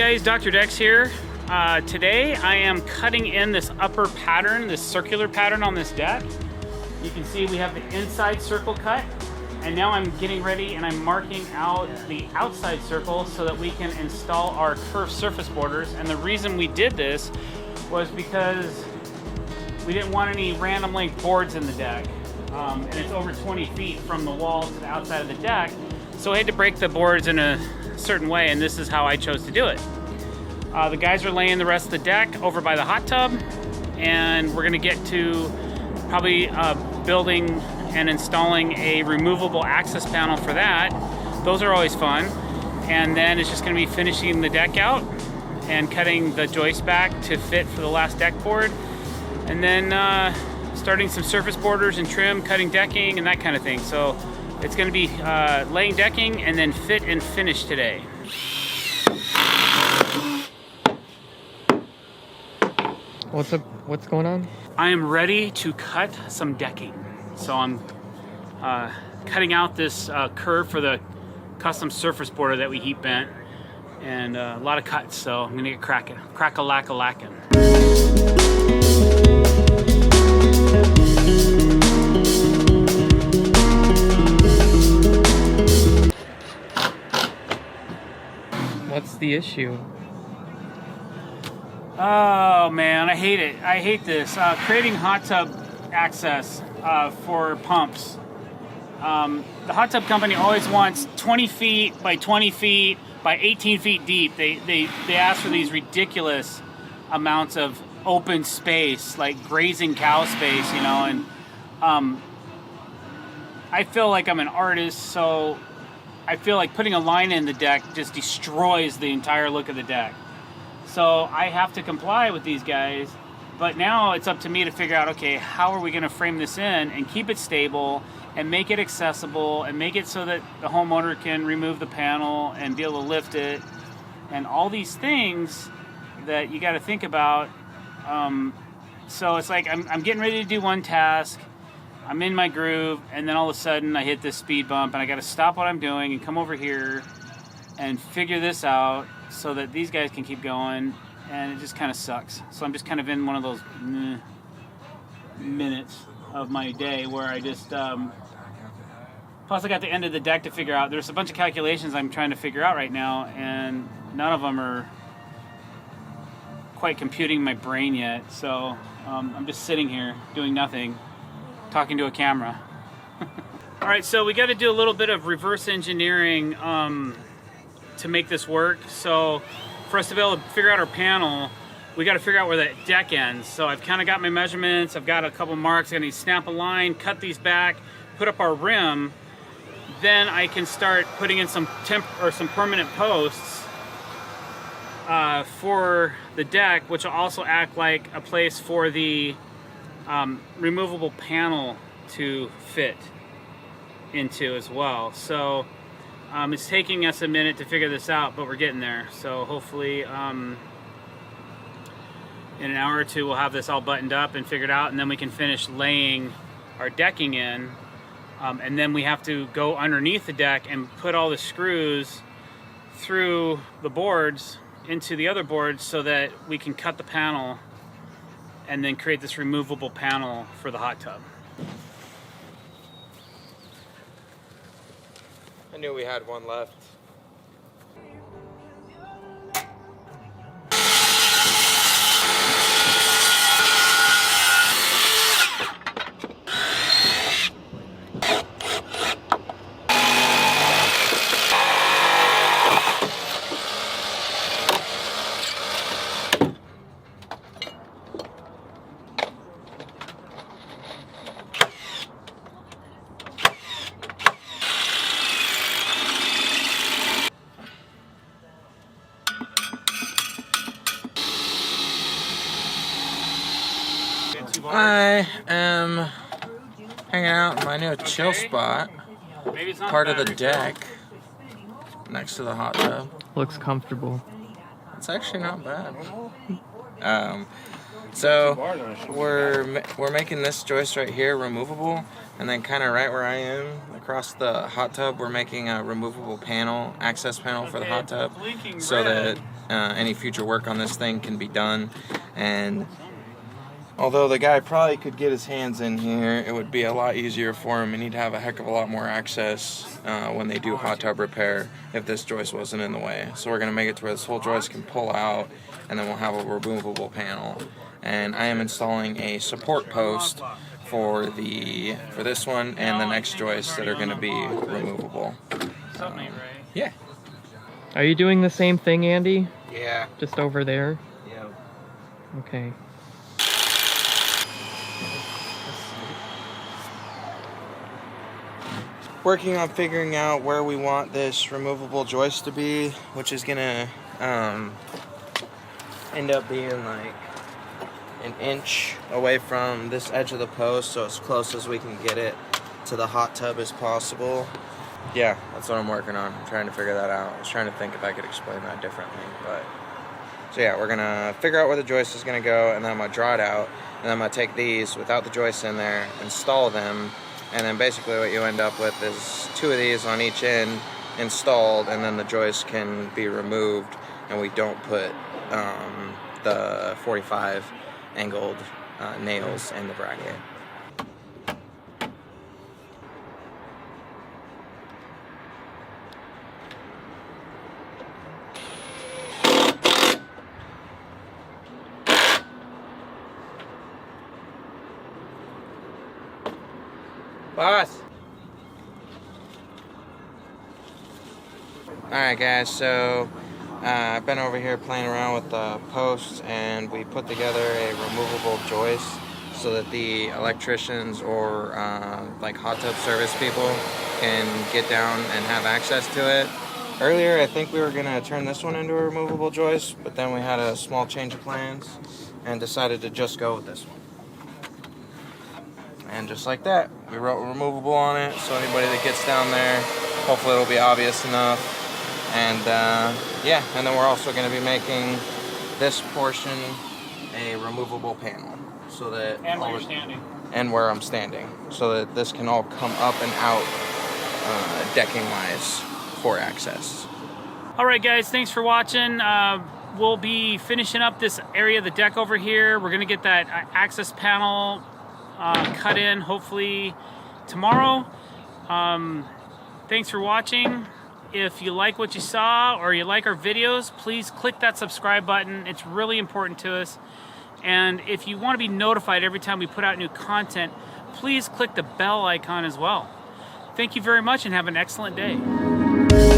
guys, Dr. Decks here. Today I am cutting in this upper pattern, this circular pattern on this deck. You can see we have the inside circle cut, and now I'm getting ready and I'm marking out the outside circle so that we can install our curved surface borders. And the reason we did this was because we didn't want any random length boards in the deck. And it's over 20 feet from the wall to the outside of the deck. So I had to break the boards in a certain way, and this is how I chose to do it. The guys are laying the rest of the deck over by the hot tub, and we're gonna get to probably building and installing a removable access panel for that. Those are always fun. And then it's just gonna be finishing the deck out and cutting the joist back to fit for the last deck board. And then starting some surface borders and trim, cutting decking and that kind of thing. So it's gonna be laying decking and then fit and finish today. What's going on? I am ready to cut some decking. So I'm cutting out this curve for the custom surface border that we heat bent, and a lot of cuts. So I'm gonna get cracking, crack-a-lack-a-lackin'. What's the issue? Oh man, I hate it. I hate this. Creating hot tub access for pumps. The hot tub company always wants 20 feet by 20 feet by 18 feet deep. They ask for these ridiculous amounts of open space, like grazing cow space, you know, and I feel like I'm an artist, so I feel like putting a line in the deck just destroys the entire look of the deck. So I have to comply with these guys, but now it's up to me to figure out, okay, how are we gonna frame this in and keep it stable and make it accessible and make it so that the homeowner can remove the panel and be able to lift it, and all these things that you gotta think about. So it's like I'm getting ready to do one task, I'm in my groove, and then all of a sudden I hit this speed bump and I gotta stop what I'm doing and come over here and figure this out so that these guys can keep going, and it just kind of sucks. So I'm just kind of in one of those minutes of my day where I just, plus I got the end of the deck to figure out. There's a bunch of calculations I'm trying to figure out right now, and none of them are quite computing in my brain yet. So I'm just sitting here doing nothing, talking to a camera. All right, so we got to do a little bit of reverse engineering to make this work. So for us to be able to figure out our panel, we got to figure out where that deck ends. So I've kind of got my measurements, I've got a couple marks, I need to snap a line, cut these back, put up our rim. Then I can start putting in some permanent posts for the deck, which will also act like a place for the removable panel to fit into as well. So it's taking us a minute to figure this out, but we're getting there. So hopefully in an hour or two we'll have this all buttoned up and figured out, and then we can finish laying our decking in. And then we have to go underneath the deck and put all the screws through the boards into the other boards so that we can cut the panel and then create this removable panel for the hot tub. I knew we had one left. I am hanging out in my new chill spot, part of the deck, next to the hot tub. Looks comfortable. It's actually not bad. So we're making this joist right here removable, and then kind of right where I am across the hot tub, we're making a removable panel, access panel for the hot tub, so that any future work on this thing can be done. And although the guy probably could get his hands in here, it would be a lot easier for him, and he'd have a heck of a lot more access when they do hot tub repair if this joist wasn't in the way. So we're going to make it to where this whole joist can pull out, and then we'll have a removable panel. And I am installing a support post for this one and the next joist that are going to be removable. Something ain't right. Yeah. Are you doing the same thing, Andy? Yeah. Just over there? Yeah. Okay. Working on figuring out where we want this removable joist to be, which is gonna end up being like an inch away from this edge of the post, so as close as we can get it to the hot tub as possible. Yeah, that's what I'm working on. I'm trying to figure that out. I was trying to think if I could explain that differently, but so yeah, we're gonna figure out where the joist is gonna go, and then I'm gonna draw it out, and then I'm gonna take these without the joists in there, install them, and then basically what you end up with is 2 of these on each end installed, and then the joist can be removed, and we don't put the 45 angled nails in the bracket. Boss! Alright guys, so I've been over here playing around with the posts, and we put together a removable joist so that the electricians or like hot tub service people can get down and have access to it. Earlier I think we were going to turn this one into a removable joist, but then we had a small change of plans and decided to just go with this one. And just like that, we wrote removable on it, so anybody that gets down there, hopefully it'll be obvious enough. And yeah, and then we're also going to be making this portion a removable panel, so that And where you're standing. And where I'm standing, so that this can all come up and out decking wise for access. All right, guys, thanks for watching. We'll be finishing up this area of the deck over here. We're going to get that access panel cut in hopefully tomorrow. Thanks for watching. If you like what you saw or you like our videos, please click that subscribe button. It's really important to us. And if you want to be notified every time we put out new content, please click the bell icon as well. Thank you very much and have an excellent day.